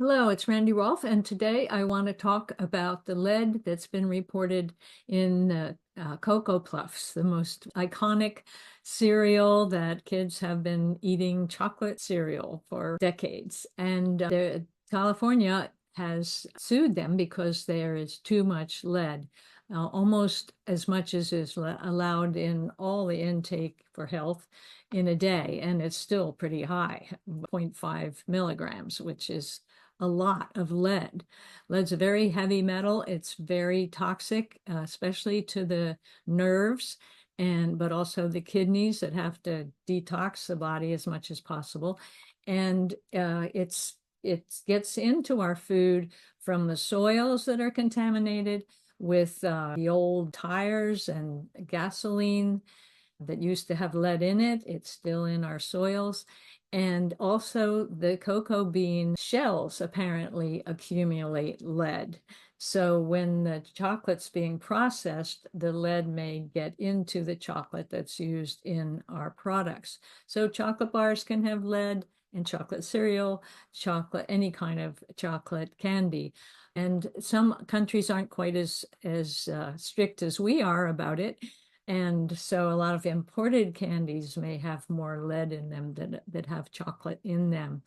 Hello, it's Randy Rolfe, and today I want to talk about the lead that's been reported in Cocoa Puffs, the most iconic cereal that kids have been eating, chocolate cereal for decades. And California has sued them because there is too much lead, almost as much as is allowed in all the intake for health in a day. And it's still pretty high, 0.5 milligrams, which is a lot of lead. Lead's a very heavy metal. It's very toxic, especially to the nerves, but also the kidneys that have to detox the body as much as possible. And it gets into our food from the soils that are contaminated with the old tires and gasoline that used to have lead in it. It's still in our soils. And also the cocoa bean shells apparently accumulate lead. So when the chocolate's being processed, the lead may get into the chocolate that's used in our products. So chocolate bars can have lead, and chocolate cereal, chocolate, any kind of chocolate candy. And some countries aren't quite as strict as we are about it. And so a lot of imported candies may have more lead in them that have chocolate in them.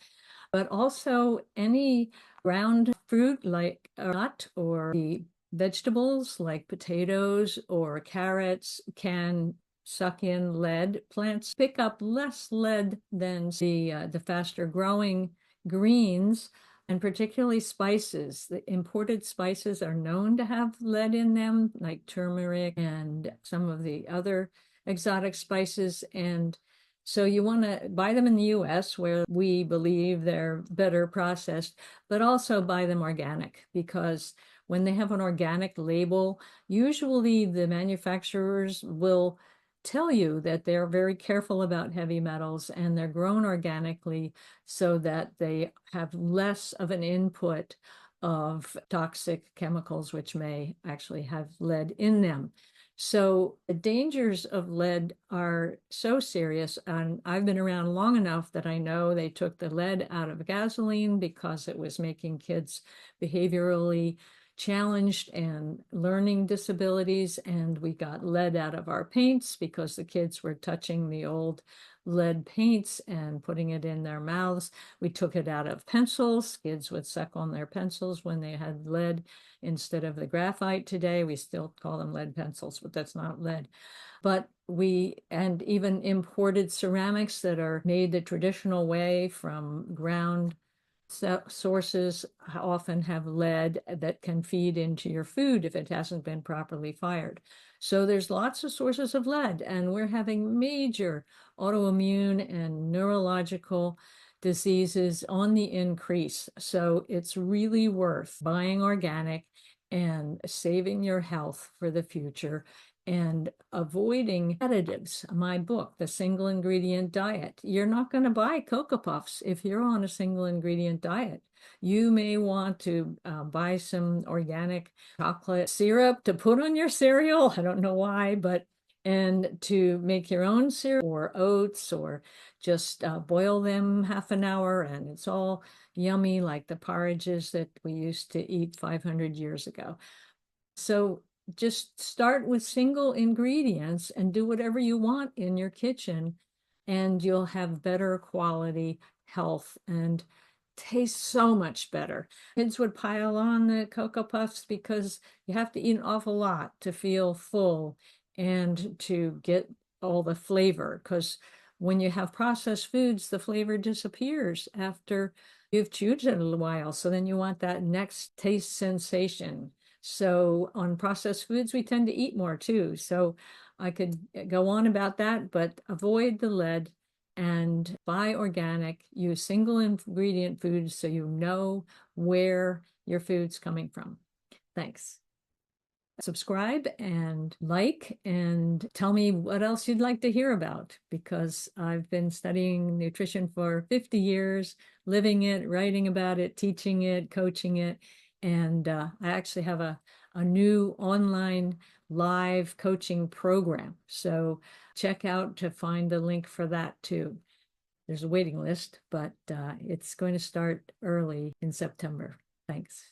But also any ground fruit like a nut or the vegetables like potatoes or carrots can suck in lead. Plants pick up less lead than the faster growing greens, and particularly spices. The imported spices are known to have lead in them, like turmeric and some of the other exotic spices. And so you want to buy them in the US where we believe they're better processed, but also buy them organic, because when they have an organic label, usually the manufacturers will tell you that they're very careful about heavy metals and they're grown organically so that they have less of an input of toxic chemicals, which may actually have lead in them. So the dangers of lead are so serious. And I've been around long enough that I know they took the lead out of gasoline because it was making kids behaviorally challenged and learning disabilities. And we got lead out of our paints because the kids were touching the old lead paints and putting it in their mouths. We took it out of pencils. Kids would suck on their pencils when they had lead instead of the graphite today. We still call them lead pencils, but that's not lead. But and even imported ceramics that are made the traditional way from ground sources often have lead that can feed into your food if it hasn't been properly fired. So there's lots of sources of lead, and we're having major autoimmune and neurological diseases on the increase. So it's really worth buying organic and saving your health for the future and avoiding additives. My book, The Single Ingredient Diet. You're not going to buy Cocoa Puffs if you're on a single ingredient diet. You may want to buy some organic chocolate syrup to put on your cereal. I don't know why, and to make your own cereal or oats, or just boil them half an hour and it's all yummy, like the porridges that we used to eat 500 years ago. So just start with single ingredients and do whatever you want in your kitchen, and you'll have better quality health and taste so much better. Kids would pile on the Cocoa Puffs because you have to eat an awful lot to feel full and to get all the flavor, because when you have processed foods, the flavor disappears after you've chewed it a little while. So then you want that next taste sensation. So on processed foods, we tend to eat more too. So I could go on about that, but avoid the lead and buy organic, use single ingredient foods so you know where your food's coming from. Thanks. Subscribe and like, and tell me what else you'd like to hear about, because I've been studying nutrition for 50 years, living it, writing about it, teaching it, coaching it. And I actually have a new online live coaching program. So check out to find the link for that too. there's a waiting list, but it's going to start early in September. Thanks.